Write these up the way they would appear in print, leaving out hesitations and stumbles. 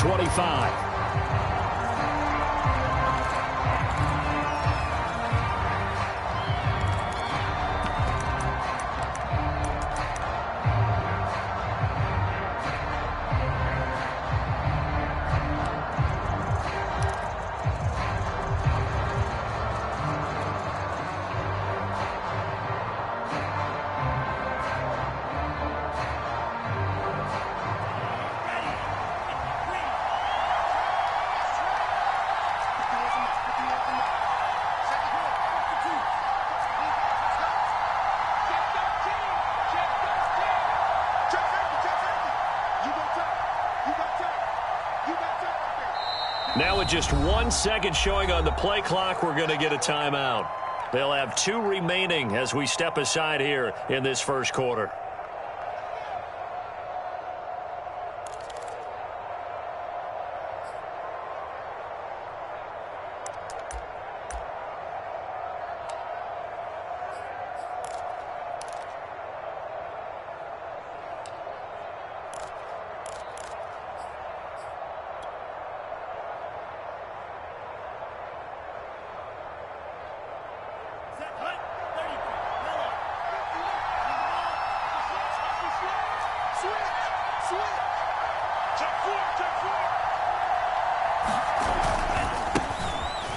25. Now with just 1 second showing on the play clock, we're going to get a timeout. They'll have 2 remaining as we step aside here in this first quarter.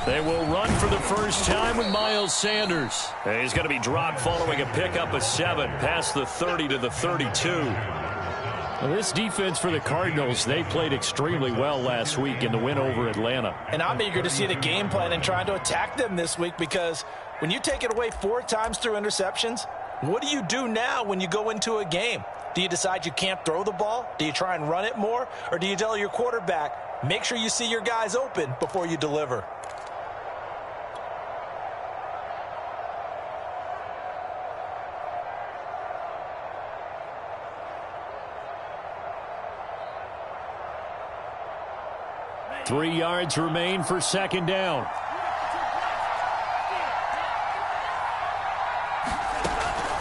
They will run for the first time with Miles Sanders. He's going to be dropped following a pickup of 7 past the 30 to the 32. Well, this defense for the Cardinals, they played extremely well last week in the win over Atlanta. And I'm eager to see the game plan and trying to attack them this week, because when you take it away 4 times through interceptions, what do you do now when you go into a game? Do you decide you can't throw the ball? Do you try and run it more? Or do you tell your quarterback, make sure you see your guys open before you deliver? Three yards remain for second down.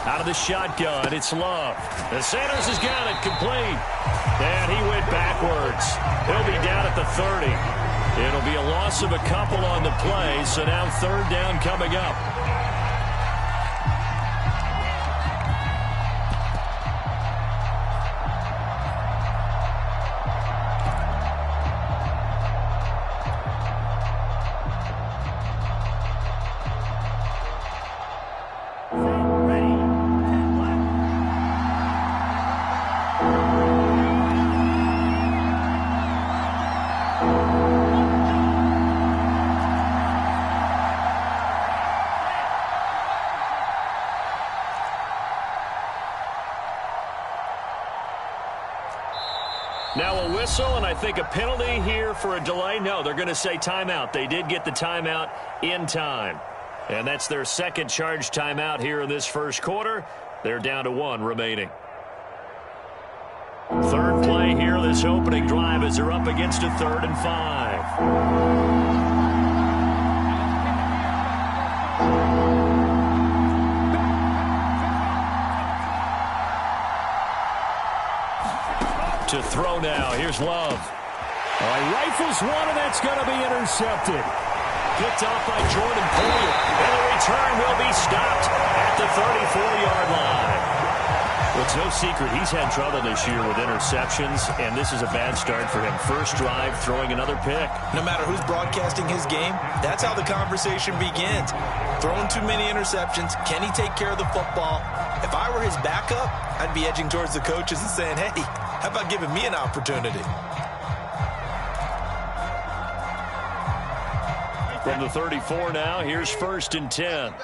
Out of the shotgun, it's Love. And Sanders has got it complete. And he went backwards. He'll be down at the 30. It'll be a loss of a couple on the play, so now third down coming up. Now a whistle, and I think a penalty here for a delay. No, they're going to say timeout. They did get the timeout in time. And that's their second charge timeout here in this first quarter. They're down to 1 remaining. Third play here, this opening drive, as they're up against a 3rd and 5. To throw now. Here's Love. Rifles one, and that's going to be intercepted. Picked off by Jordan Poyer. And the return will be stopped at the 34-yard line. Well, it's no secret he's had trouble this year with interceptions, and this is a bad start for him. First drive, throwing another pick. No matter who's broadcasting his game, that's how the conversation begins. Throwing too many interceptions. Can he take care of the football? If I were his backup, I'd be edging towards the coaches and saying, hey, how about giving me an opportunity? From the 34 now, here's 1st and 10.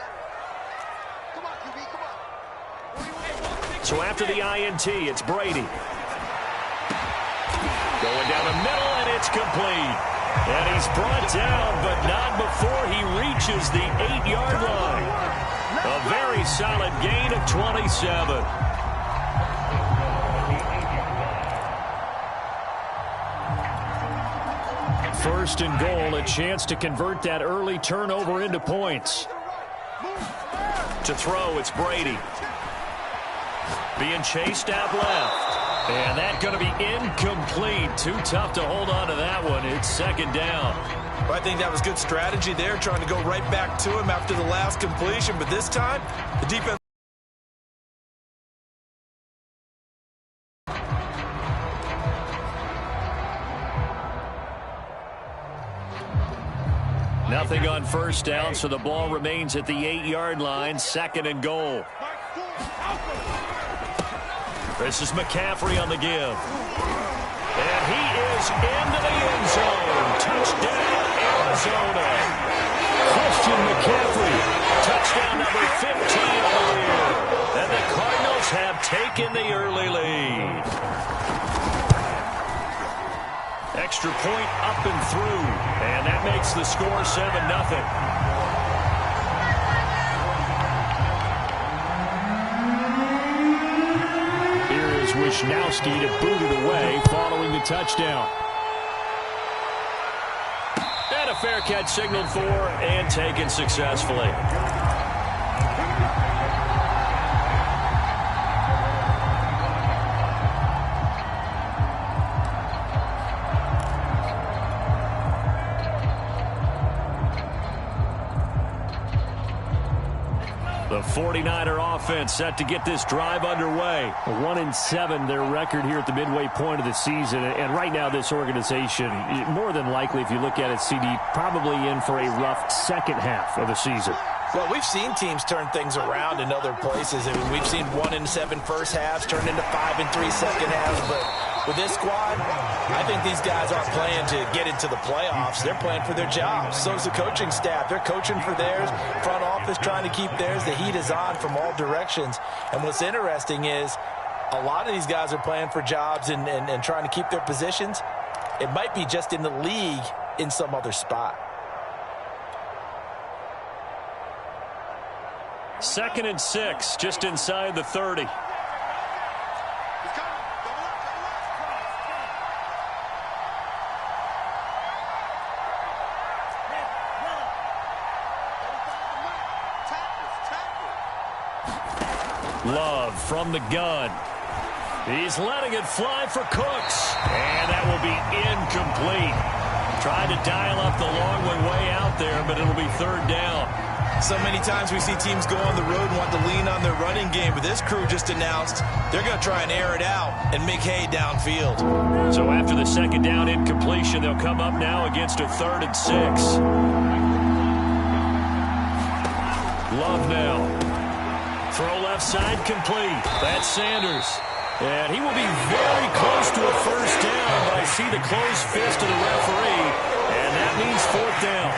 So after the INT, it's Brady. Going down the middle, and it's complete. And he's brought down, but not before he reaches the 8-yard line. A very solid gain of 27. First and goal, a chance to convert that early turnover into points. To throw, it's Brady. Being chased out left. And that's going to be incomplete. Too tough to hold on to that one. It's second down. Well, I think that was good strategy there, trying to go right back to him after the last completion. But this time, the defense. Nothing on first down, so the ball remains at the 8-yard line, second and goal. This is McCaffrey on the give. And he is into the end zone. Touchdown, Arizona. Christian McCaffrey, touchdown number 15 on the year. And the Cardinals have taken the early lead. Extra point up and through. And that makes the score 7-0. Wishnowski to boot it away following the touchdown. And a fair catch signaled for and taken successfully. The 49er offense set to get this drive underway. 1-7, their record here at the midway point of the season. And right now, this organization, more than likely, if you look at it, CD, probably in for a rough second half of the season. Well, we've seen teams turn things around in other places. I mean, we've seen 1-7 first halves turn into 5-3 second halves. But with this squad, I think these guys aren't playing to get into the playoffs. They're playing for their jobs. So is the coaching staff. They're coaching for theirs. Front office trying to keep theirs. The heat is on from all directions. And what's interesting is a lot of these guys are playing for jobs and trying to keep their positions. It might be just in the league in some other spot. 2nd and 6, just inside the 30. Love from the gun. He's letting it fly for Cooks. And that will be incomplete. Tried to dial up the long one way out there, but it'll be third down. So many times we see teams go on the road and want to lean on their running game, but this crew just announced they're going to try and air it out and make hay downfield. So after the second down incompletion, they'll come up now against a 3rd and 6. Love now. Throw left side complete. That's Sanders. And he will be very close to a first down, but I see the closed fist of the referee, and that means 4th down.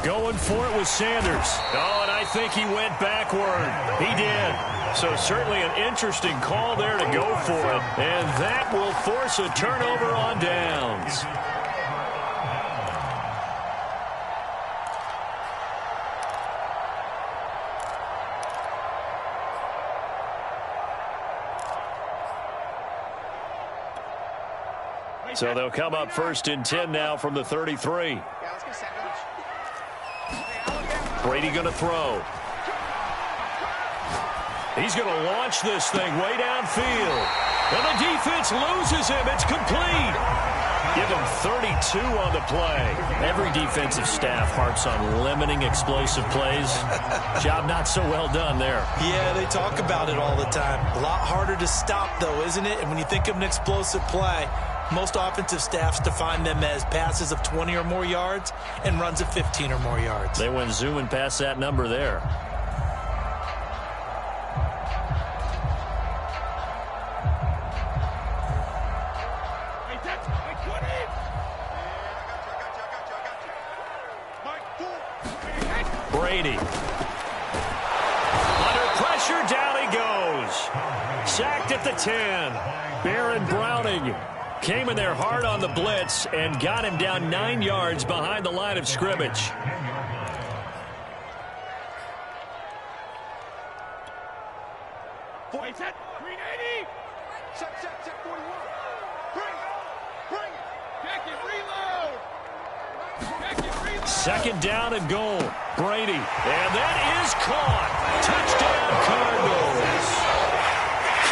Going for it with Sanders. Oh, and I think he went backward. He did. So certainly an interesting call there to go for it. And that will force a turnover on downs. So they'll come up 1st and 10 now from the 33. Brady going to throw. He's going to launch this thing way downfield. And the defense loses him. It's complete. Give him 32 on the play. Every defensive staff harps on limiting explosive plays. Job not so well done there. Yeah, they talk about it all the time. A lot harder to stop, though, isn't it? And when you think of an explosive play, most offensive staffs define them as passes of 20 or more yards and runs of 15 or more yards. They went zooming past that number there. Brady. Under pressure, down he goes. Sacked at the 10. Baron Browning came in there hard on the blitz and got him down 9 yards behind the line of scrimmage. 40. Set. 380. Set, 41. Bring it. Check it, reload. Check it, reload. Second down and goal. Brady. And that is caught. Touchdown, Cardinals.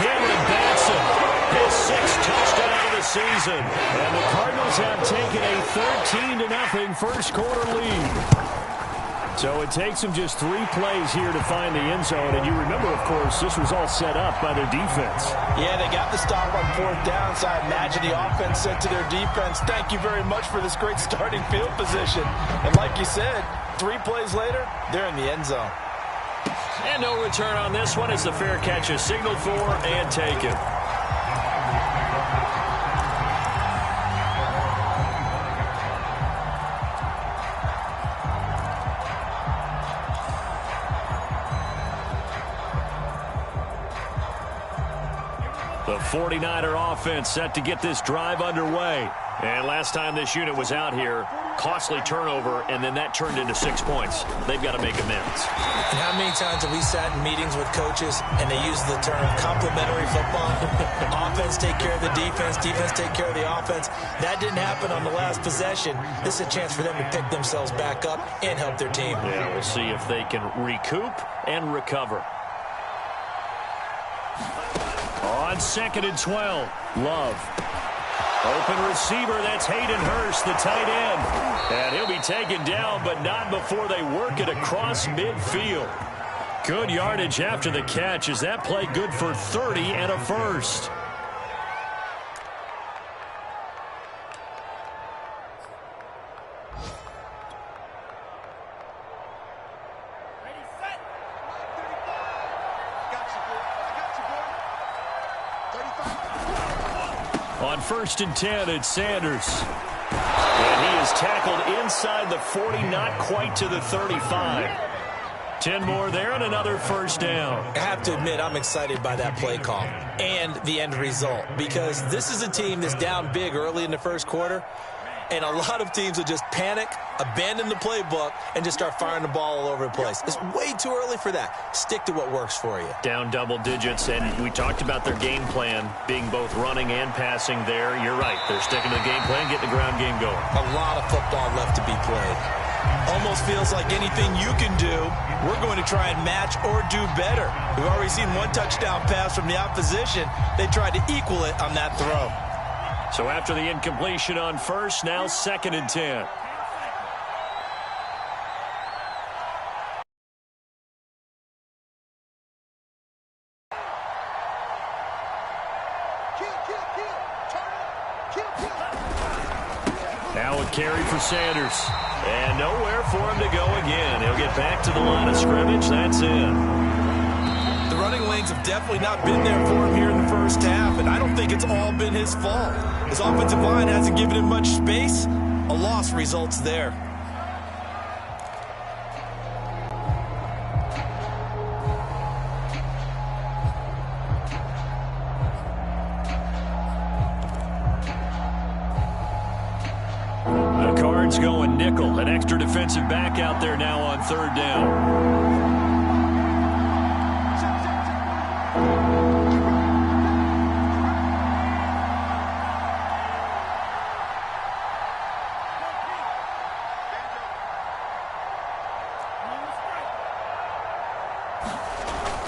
Cameron Batson, his 6th touchdown of the season. And the Cardinals have taken a 13-0 first quarter lead. So it takes them just 3 plays here to find the end zone. And you remember, of course, this was all set up by their defense. Yeah, they got the stop on 4th down, so I imagine the offense said to their defense, thank you very much for this great starting field position. And like you said, 3 plays later, they're in the end zone. And no return on this one as the fair catch is signaled for and taken. The 49er offense set to get this drive underway. And last time this unit was out here, costly turnover, and then that turned into 6 points. They've got to make amends. And how many times have we sat in meetings with coaches and they use the term complementary football? Offense take care of the defense, defense take care of the offense. That didn't happen on the last possession. This is a chance for them to pick themselves back up and help their team. Yeah, we'll see if they can recoup and recover. On 2nd and 12, Love. Open receiver, that's Hayden Hurst, the tight end. And he'll be taken down, but not before they work it across midfield. Good yardage after the catch as that play good for 30 and a first. On 1st and 10, it's Sanders. And he is tackled inside the 40, not quite to the 35. 10 more there and another first down. I have to admit, I'm excited by that play call and the end result because this is a team that's down big early in the first quarter, and a lot of teams will just panic, abandon the playbook, and just start firing the ball all over the place. It's way too early for that. Stick to what works for you. Down double digits, and we talked about their game plan being both running and passing there. You're right. They're sticking to the game plan, getting the ground game going. A lot of football left to be played. Almost feels like anything you can do, we're going to try and match or do better. We've already seen 1 touchdown pass from the opposition. They tried to equal it on that throw. So after the incompletion on 1st, now 2nd and 10. Now a carry for Sanders. And nowhere for him to go again. He'll get back to the line of scrimmage. That's it. The running lanes have definitely not been there for him here in the first half, and I don't think it's all been his fault. His offensive line hasn't given him much space. A loss results there. The Cards going nickel. An extra defensive back out there now on 3rd down.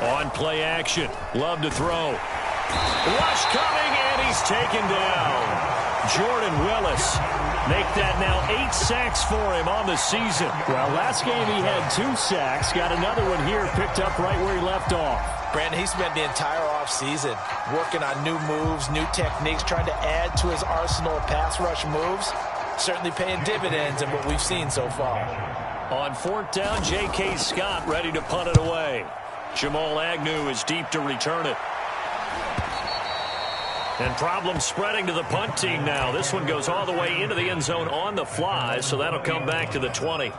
On play action, Love to throw. Rush coming, and he's taken down. Jordan Willis make that now 8 sacks for him on the season. Well, last game he had 2 sacks. Got another one here picked up right where he left off. Brandon, he spent the entire offseason working on new moves, new techniques, trying to add to his arsenal of pass rush moves. Certainly paying dividends in what we've seen so far. On 4th down, J.K. Scott ready to punt it away. Jamal Agnew is deep to return it. And problems spreading to the punt team now. This one goes all the way into the end zone on the fly, so that'll come back to the 20.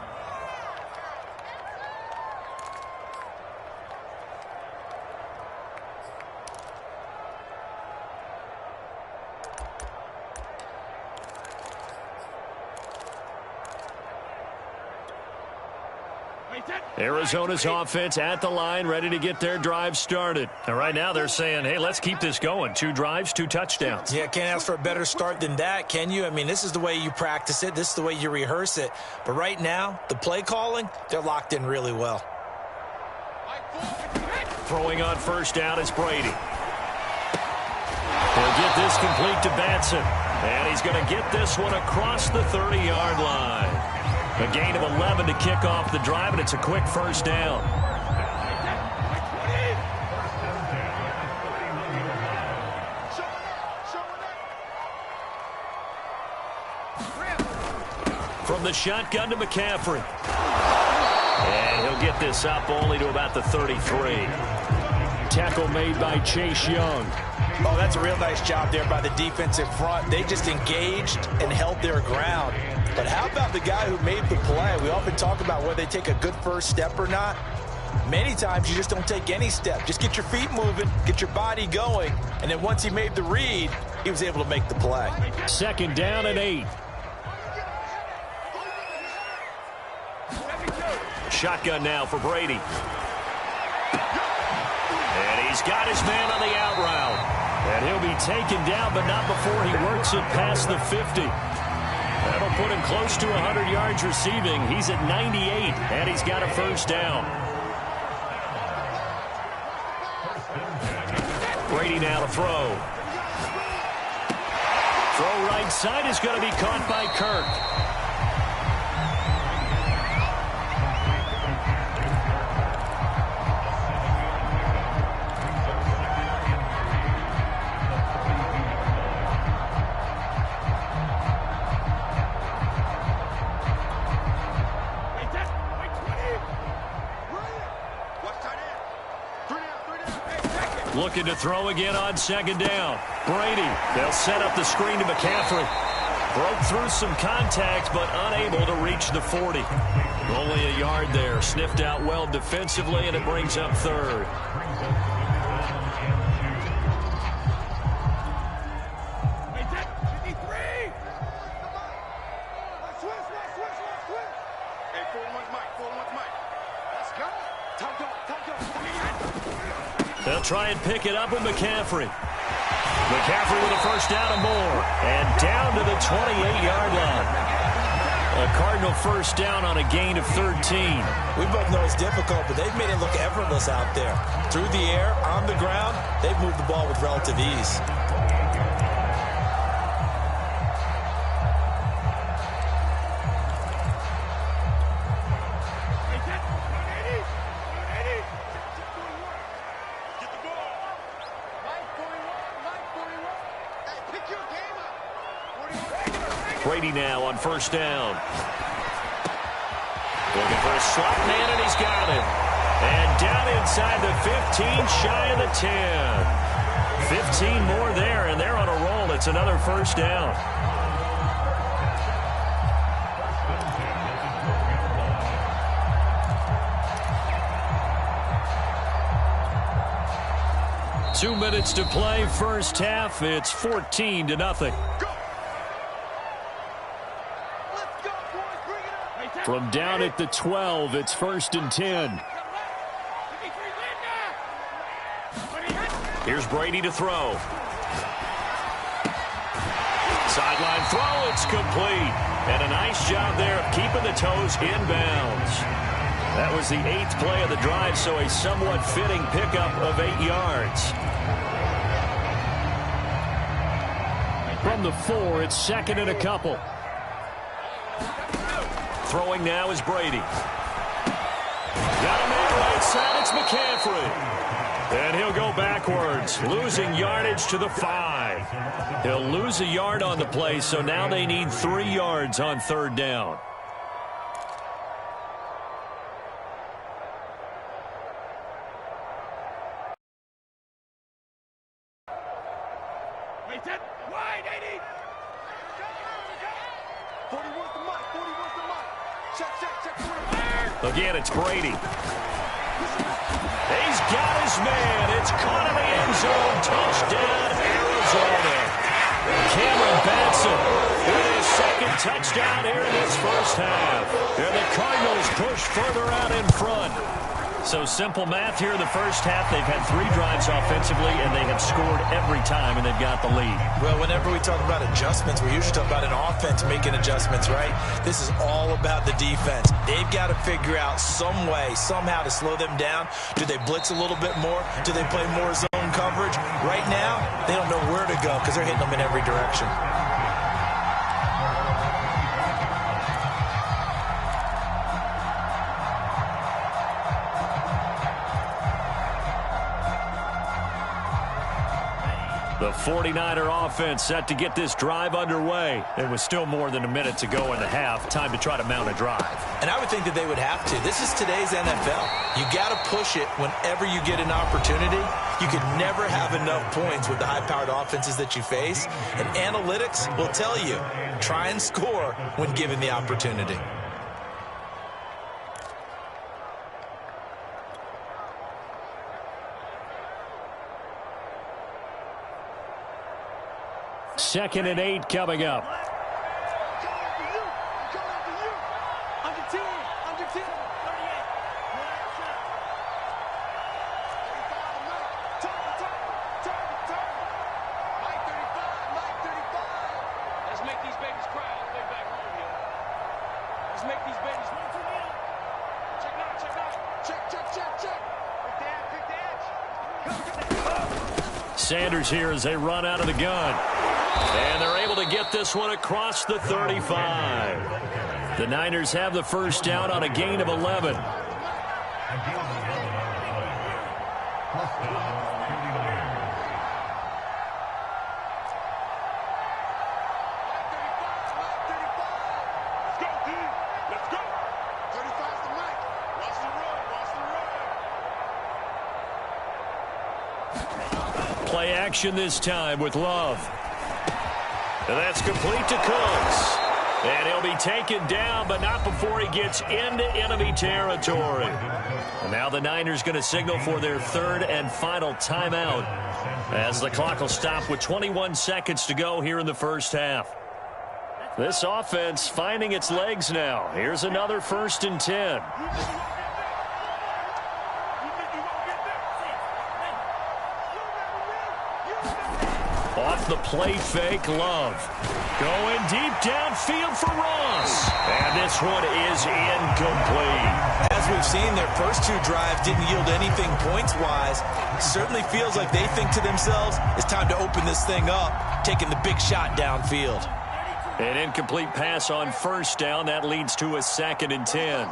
Arizona's offense at the line, ready to get their drive started. And right now they're saying, hey, let's keep this going. 2 drives, 2 touchdowns. Yeah, can't ask for a better start than that, can you? I mean, this is the way you practice it. This is the way you rehearse it. But right now, the play calling, they're locked in really well. Throwing on first down is Brady. He'll get this complete to Batson. And he's going to get this one across the 30-yard line. A gain of 11 to kick off the drive, and it's a quick first down. From the shotgun to McCaffrey. And he'll get this up only to about the 33. Tackle made by Chase Young. Oh, that's a real nice job there by the defensive front. They just engaged and held their ground. But how about the guy who made the play? We often talk about whether they take a good first step or not. Many times you just don't take any step. Just get your feet moving, get your body going, and then once he made the read, he was able to make the play. 2nd down and 8. Shotgun now for Brady. And he's got his man on the out route. And he'll be taken down, but not before he works it past the 50. That'll put him close to 100 yards receiving. He's at 98, and he's got a first down. Brady now to throw. Throw right side is going to be caught by Kirk. Looking to throw again on 2nd down. Brady, they'll set up the screen to McCaffrey. Broke through some contact, but unable to reach the 40. Only a yard there. Sniffed out well defensively, and it brings up 3rd. They'll try and pick it up with McCaffrey. McCaffrey with a first down and more. And down to the 28-yard line. A Cardinal first down on a gain of 13. We both know it's difficult, but they've made it look effortless out there. Through the air, on the ground, they've moved the ball with relative ease. Brady now on first down. Looking for a slot man, and he's got it. And down inside the 15, shy of the 10. 15 more there, and they're on a roll. It's another first down. Two minutes to play, first half. It's 14-0. From down at the 12, it's 1st and 10. Here's Brady to throw. Sideline throw, it's complete. And a nice job there of keeping the toes inbounds. That was the 8th play of the drive, so a somewhat fitting pickup of 8 yards. From the 4, it's 2nd and a couple. Throwing now is Brady. Got a man right side, it's McCaffrey. And he'll go backwards, losing yardage to the 5. He'll lose a yard on the play, so now they need 3 yards on 3rd down. Again, it's Brady. He's got his man. It's caught in the end zone. Touchdown, Arizona. Cameron Batson with his 2nd touchdown here in this first half. And the Cardinals push further out in front. So simple math here in the first half. They've had 3 drives offensively, and they have scored every time, and they've got the lead. Well, whenever we talk about adjustments, we usually talk about an offense making adjustments, right? This is all about the defense. They've got to figure out some way, somehow to slow them down. Do they blitz a little bit more? Do they play more zone coverage? Right now, they don't know where to go because they're hitting them in every direction. The 49er offense set to get this drive underway. There was still more than a minute to go in the half. Time to try to mount a drive. And I would think that they would have to. This is today's NFL. You got to push it whenever you get an opportunity. You could never have enough points with the high-powered offenses that you face. And analytics will tell you, try and score when given the opportunity. Second and 8 coming up. Let's make these babies cry all the way back home here. Let's make these babies. Check now, check now. Check. Pick the edge. Sanders here as they run out of the gun. And they're able to get this one across the 35. The Niners have the first down on a gain of 11. Play action this time with Love. And that's complete to Cooks. And he'll be taken down, but not before he gets into enemy territory. And now the Niners going to signal for their third and final timeout as the clock will stop with 21 seconds to go here in the first half. This offense finding its legs now. Here's another 1st and 10. Off the play fake, Love. Going deep downfield for Ross. And this one is incomplete. As we've seen, their first 2 drives didn't yield anything points-wise. Certainly feels like they think to themselves, it's time to open this thing up, taking the big shot downfield. An incomplete pass on 1st down. That leads to a 2nd and 10.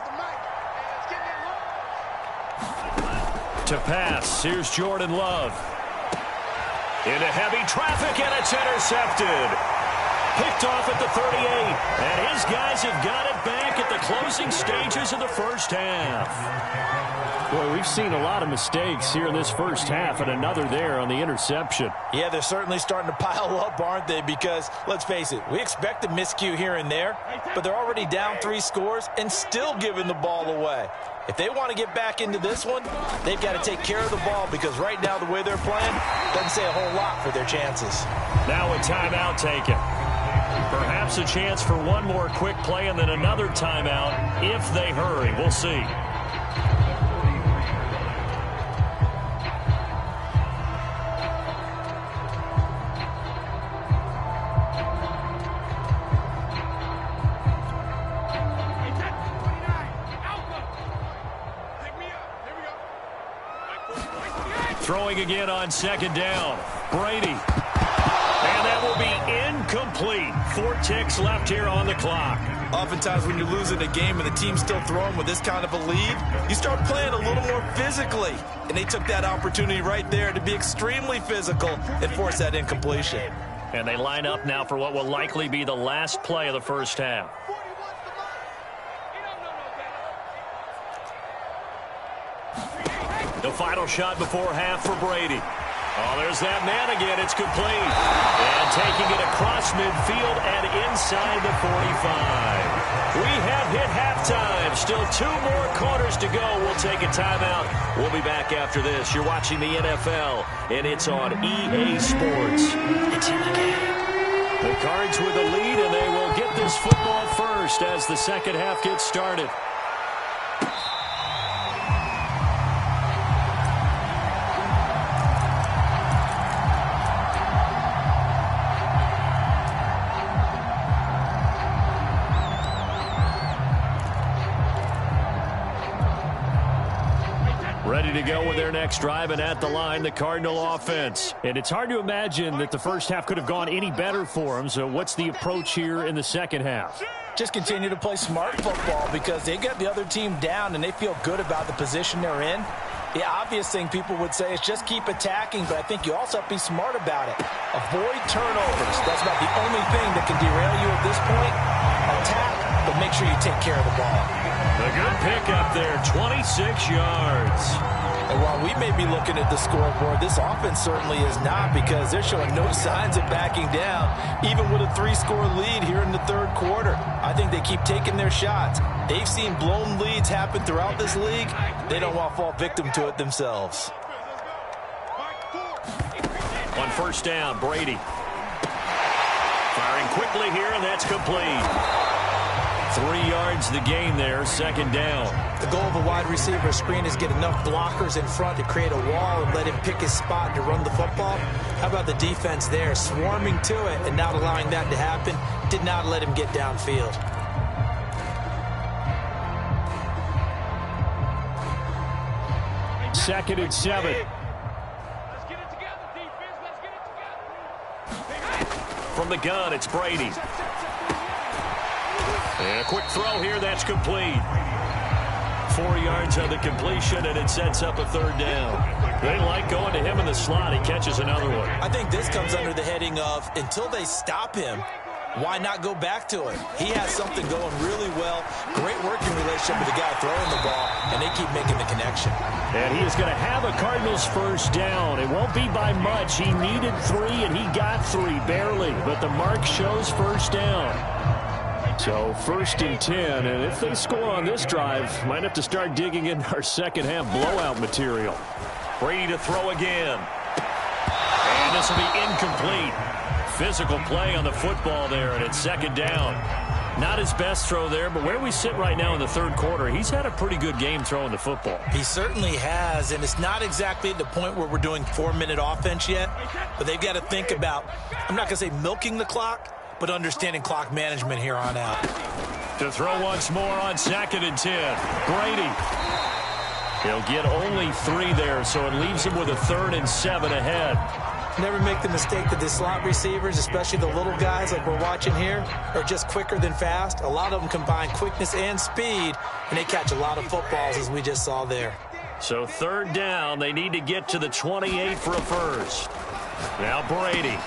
To pass, here's Jordan Love. Into heavy traffic, and it's intercepted. Picked off at the 38. And his guys have got it back at the closing stages of the first half. Boy, we've seen a lot of mistakes here in this first half, and another there on the interception. Yeah, they're certainly starting to pile up, aren't they? Because, let's face it, we expect a miscue here and there, but they're already down 3 scores and still giving the ball away. If they want to get back into this one, they've got to take care of the ball because right now the way they're playing doesn't say a whole lot for their chances. Now a timeout taken. Perhaps a chance for one more quick play and then another timeout if they hurry. We'll see. Throwing again on 2nd down. Brady. And that will be incomplete. 4 ticks left here on the clock. Oftentimes when you're losing a game and the team's still throwing with this kind of a lead, you start playing a little more physically. And they took that opportunity right there to be extremely physical and force that incompletion. And they line up now for what will likely be the last play of the first half. The final shot before half for Brady. Oh, there's that man again. It's complete. And taking it across midfield and inside the 45. We have hit halftime. Still 2 more quarters to go. We'll take a timeout. We'll be back after this. You're watching the NFL, and it's on EA Sports. It's in the game. The Cards with the lead, and they will get this football first as the second half gets started. Ready to go with their next drive, and at the line, the Cardinal offense. And it's hard to imagine that the first half could have gone any better for them. So what's the approach here in the second half? Just continue to play smart football because they got the other team down and they feel good about the position they're in. The obvious thing people would say is just keep attacking, but I think you also have to be smart about it. Avoid turnovers. That's about the only thing that can derail you at this point. Attack, but make sure you take care of the ball. A good pickup there, 26 yards. And while we may be looking at the scoreboard, this offense certainly is not because they're showing no signs of backing down, even with a 3-score lead here in the third quarter. I think they keep taking their shots. They've seen blown leads happen throughout this league. They don't want to fall victim to it themselves. On first down, Brady. Firing quickly here, and that's complete. 3 yards the gain there, second down. The goal of a wide receiver screen is get enough blockers in front to create a wall and let him pick his spot to run the football. How about the defense there, swarming to it and not allowing that to happen? Did not let him get downfield. Second and 7. Let's get it together, defense. Let's get it together. From the gun, it's Brady. And a quick throw here, that's complete. 4 yards on the completion, and it sets up a third down. They like going to him in the slot. He catches another one. I think this comes under the heading of until they stop him, why not go back to it? He has something going really well. Great working relationship with the guy throwing the ball, and they keep making the connection. And he is going to have a Cardinals first down. It won't be by much. He needed 3, and he got 3, barely. But the mark shows first down. So first and 10, and if they score on this drive, might have to start digging in our second half blowout material. Brady to throw again. And this will be incomplete. Physical play on the football there, and it's second down. Not his best throw there, but where we sit right now in the third quarter, he's had a pretty good game throwing the football. He certainly has, and it's not exactly at the point where we're doing 4-minute offense yet, but they've got to think about, I'm not going to say milking the clock, but understanding clock management here on out. To throw once more on second and 10. Brady. He'll get only 3 there, so it leaves him with a 3rd and 7 ahead. Never make the mistake that the slot receivers, especially the little guys like we're watching here, are just quicker than fast. A lot of them combine quickness and speed, and they catch a lot of footballs, as we just saw there. So third down, they need to get to the 28 for a first. Now Brady.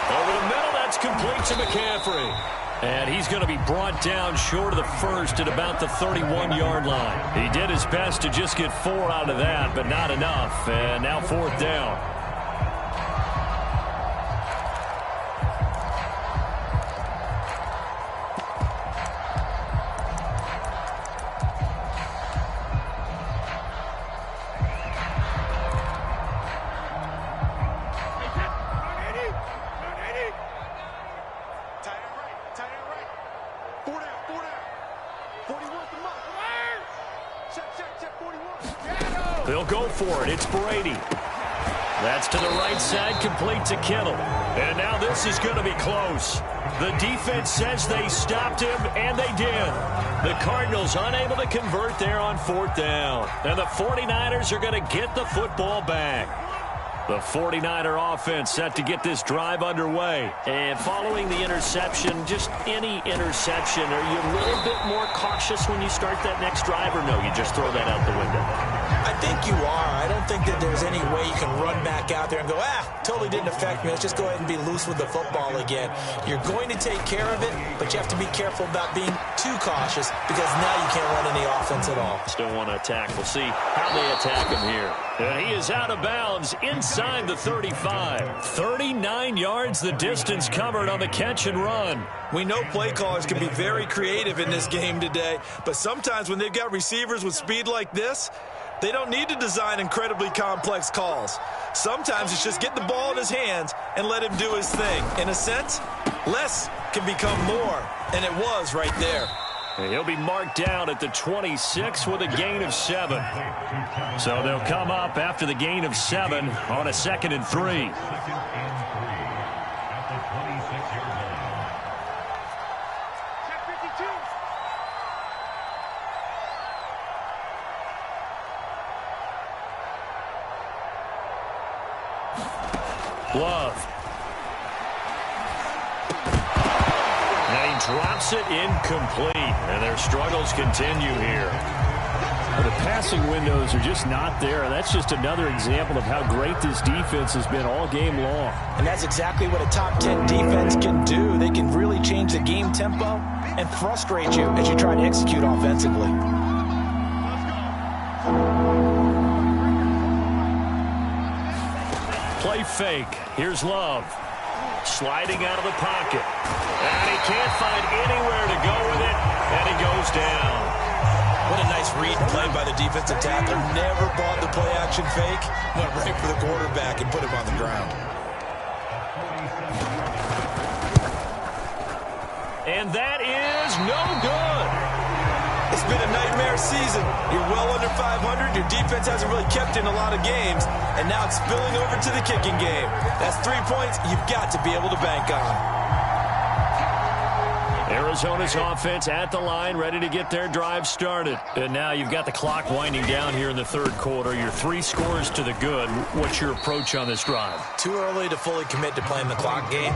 Over the middle, that's complete to McCaffrey. And he's going to be brought down short of the first at about the 31-yard line. He did his best to just get 4 out of that, but not enough. And now fourth down. They'll go for it. It's Brady. That's to the right side, complete to Kittle. And now this is going to be close. The defense says they stopped him, and they did. The Cardinals unable to convert there on fourth down. And the 49ers are going to get the football back. The 49er offense set to get this drive underway. And following the interception, just any interception, are you a little bit more cautious when you start that next drive, or no, you just throw that out the window? I think you are. I don't think that there's any way you can run back out there and go, totally didn't affect me. Let's just go ahead and be loose with the football again. You're going to take care of it, but you have to be careful about being too cautious because now you can't run any offense at all. Still want to attack. We'll see how they attack him here. And he is out of bounds inside the 35. 39 yards the distance covered on the catch and run. We know play callers can be very creative in this game today, but sometimes when they've got receivers with speed like this, they don't need to design incredibly complex calls. Sometimes it's just get the ball in his hands and let him do his thing. In a sense, Less can become more, and it was right there. And he'll be marked down at the 26 with a gain of 7. So they'll come up after the gain of 7 on a 2nd and 3. Love. And he drops it incomplete. And their struggles continue here. Well, the passing windows are just not there. That's just another example of how great this defense has been all game long. And that's exactly what a top 10 defense can do. They can really change the game tempo and frustrate you as you try to execute offensively. Play fake. Here's Love. Sliding out of the pocket. And he can't find anywhere to go with it. And he goes down. What a nice read and play by the defensive tackle. Never bought the play-action fake. Went right for the quarterback and put him on the ground. And that is no good. It's been a nightmare season. You're well under 500. Your defense hasn't really kept in a lot of games. And now it's spilling over to the kicking game. That's 3 points you've got to be able to bank on. Arizona's offense at the line, ready to get their drive started. And now you've got the clock winding down here in the third quarter. Your 3 scores to the good. What's your approach on this drive? Too early to fully commit to playing the clock game.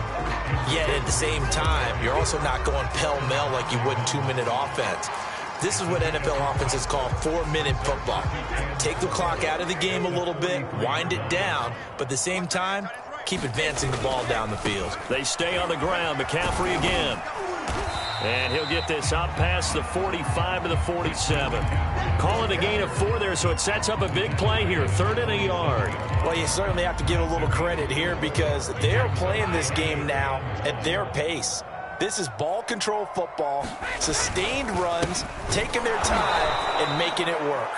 Yet at the same time, you're also not going pell-mell like you would in 2-minute offense. This is what NFL offenses call 4-minute football. Take the clock out of the game a little bit, wind it down, but at the same time, keep advancing the ball down the field. They stay on the ground. McCaffrey again. And he'll get this up past the 45 to the 47. Call it a gain of 4 there, so it sets up a big play here. 3rd and a yard. Well, you certainly have to give a little credit here because they're playing this game now at their pace. This is ball control football, sustained runs, taking their time, and making it work.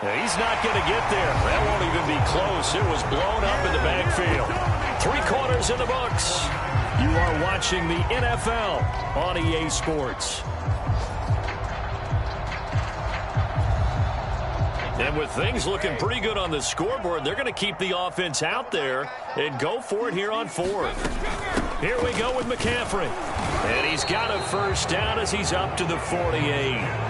Now, he's not going to get there. That won't even be close. It was blown up in the backfield. 3 quarters in the books. You are watching the NFL on EA Sports. And with things looking pretty good on the scoreboard, they're going to keep the offense out there and go for it here on 4th. Here we go with McCaffrey. And he's got a first down as he's up to the 48.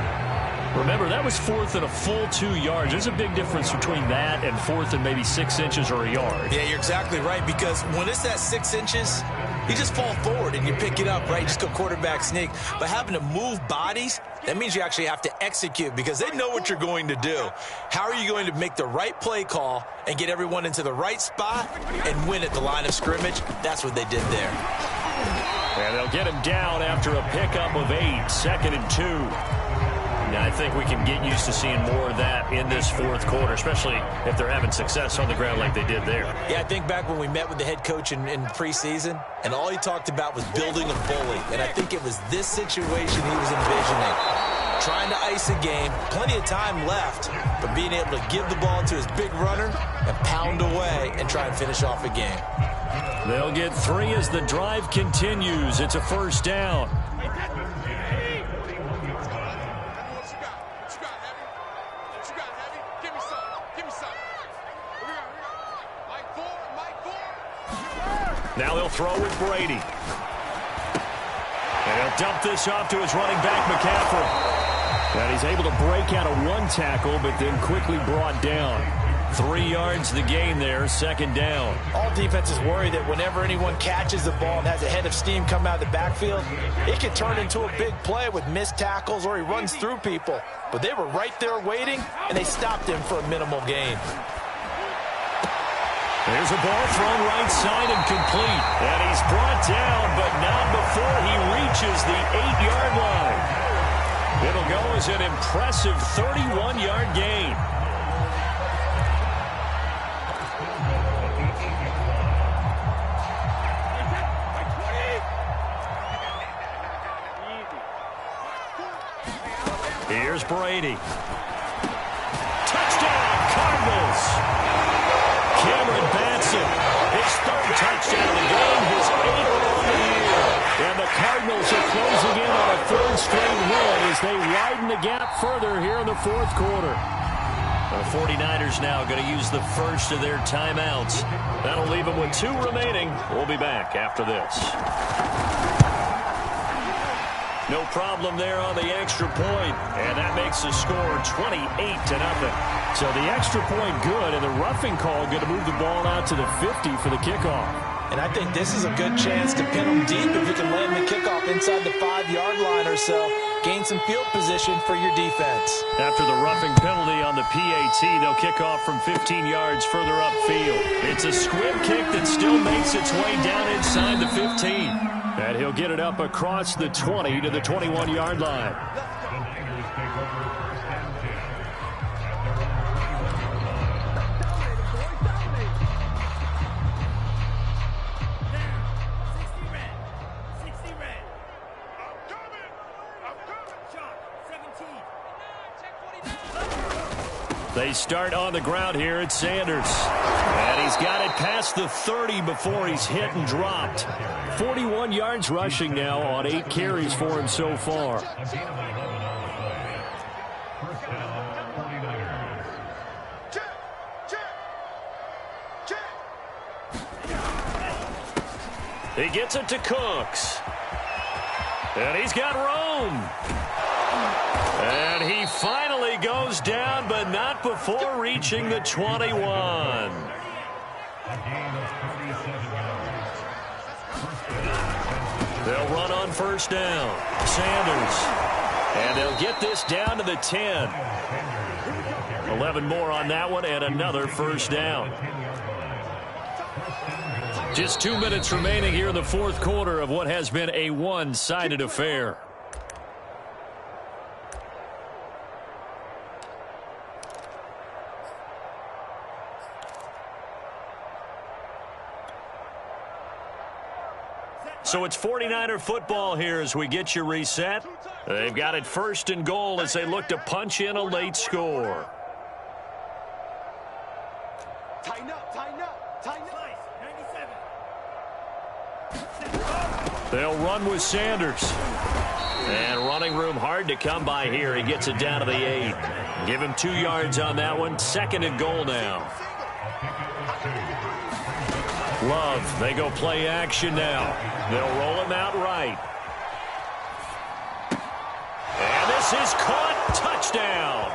Remember, that was 4th and a full 2 yards. There's a big difference between that and 4th and maybe 6 inches or a yard. Yeah, you're exactly right, because when it's that 6 inches, you just fall forward and you pick it up, right? Just go quarterback sneak. But having to move bodies, that means you actually have to execute because they know what you're going to do. How are you going to make the right play call and get everyone into the right spot and win at the line of scrimmage? That's what they did there. And they'll get him down after a pickup of 8, 2nd and 2. Now, I think we can get used to seeing more of that in this 4th quarter, especially if they're having success on the ground like they did there. Yeah, I think back when we met with the head coach in preseason, and all he talked about was building a bully. And I think it was this situation he was envisioning. Trying to ice a game, plenty of time left, but being able to give the ball to his big runner and pound away and try and finish off a game. They'll get 3 as the drive continues. It's a first down. Now they'll throw with Brady. And he'll dump this off to his running back, McCaffrey. And he's able to break out of 1 tackle, but then quickly brought down. 3 yards the gain there, 2nd down. All defenses worry that whenever anyone catches the ball and has a head of steam come out of the backfield, it can turn into a big play with missed tackles or he runs through people. But they were right there waiting, and they stopped him for a minimal gain. There's a ball thrown right side and complete. And he's brought down, but not before he reaches the 8-yard line. It'll go as an impressive 31-yard gain. Here's Brady. Touchdown, Cardinals. Cameron Batson, his 3rd touchdown of the game, his 8th on the year. And straight win as they widen the gap further here in the fourth quarter. The 49ers now going to use the first of their timeouts. That'll leave them with 2 remaining. We'll be back after this. No problem there on the extra point, and that makes the score 28-0. So the extra point good, and the roughing call going to move the ball out to the 50 for the kickoff. And I think this is a good chance to pin them deep if you can land the kickoff inside the 5-yard line or so. Gain some field position for your defense. After the roughing penalty on the PAT, they'll kick off from 15 yards further upfield. It's a squib kick that still makes its way down inside the 15. And he'll get it up across the 20 to the 21-yard line. They start on the ground here at Sanders. And he's got it past the 30 before he's hit and dropped. 41 yards rushing now on 8 carries for him so far. He gets it to Cooks. And he's got Rome. And he finally goes down, but not before reaching the 21. They'll run on first down. Sanders. And they'll get this down to the 10. 11 more on that one and another first down. Just 2 minutes remaining here in the fourth quarter of what has been a one-sided affair. So it's 49er football here as we get you reset. They've got it first and goal as they look to punch in a late score. Tighten up, tighten up, tighten up. 97. They'll run with Sanders. And running room hard to come by here. He gets it down to the 8. Give him 2 yards on that one. Second and goal now. Love, they go play action now. They'll roll him out right. And this is caught. Touchdown.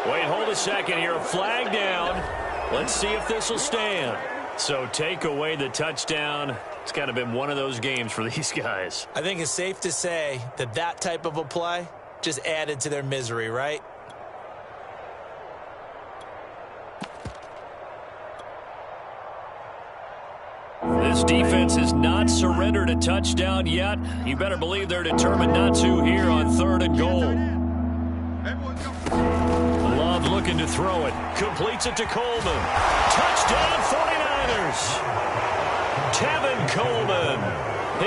Wait, hold a second here. Flag down. Let's see if this will stand. So take away the touchdown. It's kind of been one of those games for these guys. I think it's safe to say that that type of a play just added to their misery, right? This defense has not surrendered a touchdown yet. You better believe they're determined not to here on third and goal. Love looking to throw it. Completes it to Coleman. Touchdown 49ers. Tevin Coleman.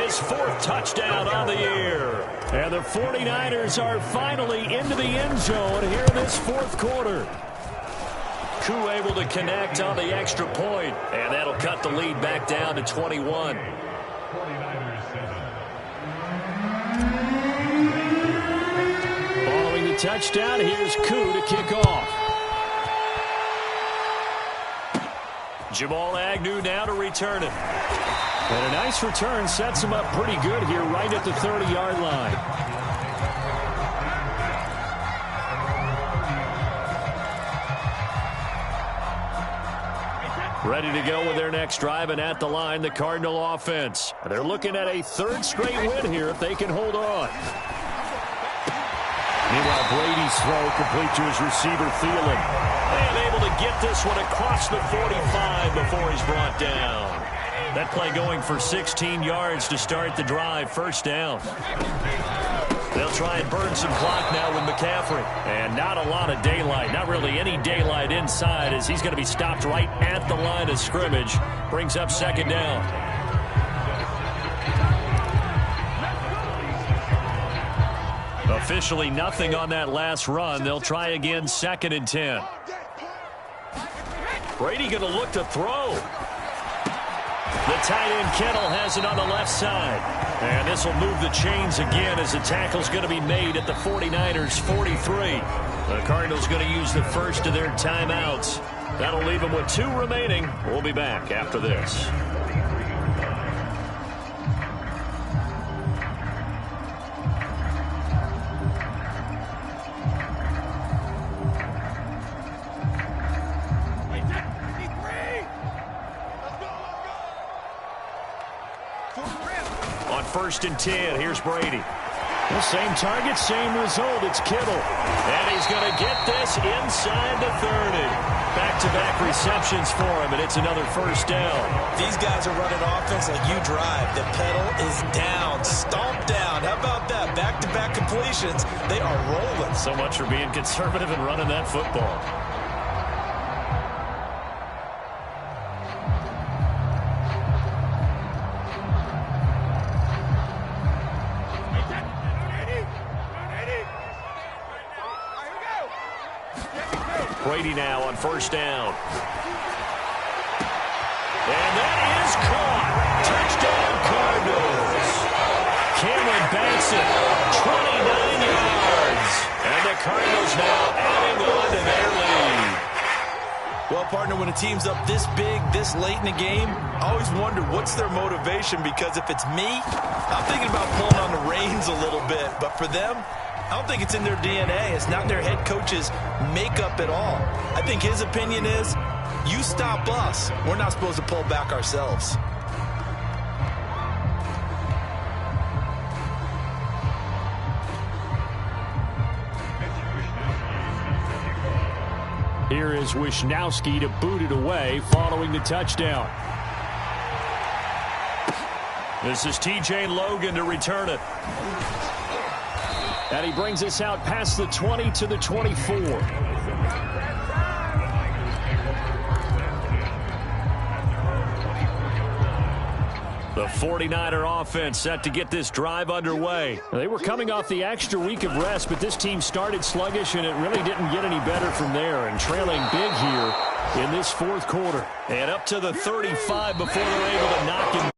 His 4th touchdown on the year. And the 49ers are finally into the end zone here in this fourth quarter. Koo able to connect on the extra point, and that'll cut the lead back down to 21. Following the touchdown, here's Koo to kick off. Jamal Agnew now to return it. And a nice return sets him up pretty good here right at the 30-yard line. Ready to go with their next drive, and at the line, the Cardinal offense. They're looking at a 3rd straight win here if they can hold on. Meanwhile, Brady's throw complete to his receiver, Thielen. And able to get this one across the 45 before he's brought down. That play going for 16 yards to start the drive. First down. They'll try and burn some clock now with McCaffrey. And not a lot of daylight. Not really any daylight inside as he's going to be stopped right at the line of scrimmage. Brings up second down. Officially nothing on that last run. They'll try again 2nd and 10. Brady going to look to throw. The The tight end Kittle has it on the left side. And this will move the chains again as the tackle's going to be made at the 49ers 43. The Cardinals going to use the first of their timeouts. That'll leave them with 2 remaining. We'll be back after this. On 1st and 10, here's Brady. The same target, same result. It's Kittle. And he's going to get this inside the 30. Back-to-back receptions for him, and it's another first down. These guys are running offense like you drive. The pedal is down, stomped down. How about that? Back-to-back completions. They are rolling. So much for being conservative and running that football. Brady now on 1st down. And that is caught. Touchdown Cardinals. Cameron banks it. 29 yards. And the Cardinals now adding on to their lead. Well, partner, when a team's up this big, this late in the game, I always wonder what's their motivation, because if it's me, I'm thinking about pulling on the reins a little bit. But for them, I don't think it's in their DNA. It's not their head coach's makeup at all. I think his opinion is, you stop us. We're not supposed to pull back ourselves. Here is Wisnowski to boot it away following the touchdown. This is T.J. Logan to return it. And he brings us out past the 20 to the 24. The 49er offense set to get this drive underway. They were coming off the extra week of rest, but this team started sluggish, and it really didn't get any better from there, and trailing big here in this 4th quarter. And up to the 35 before they're able to knock him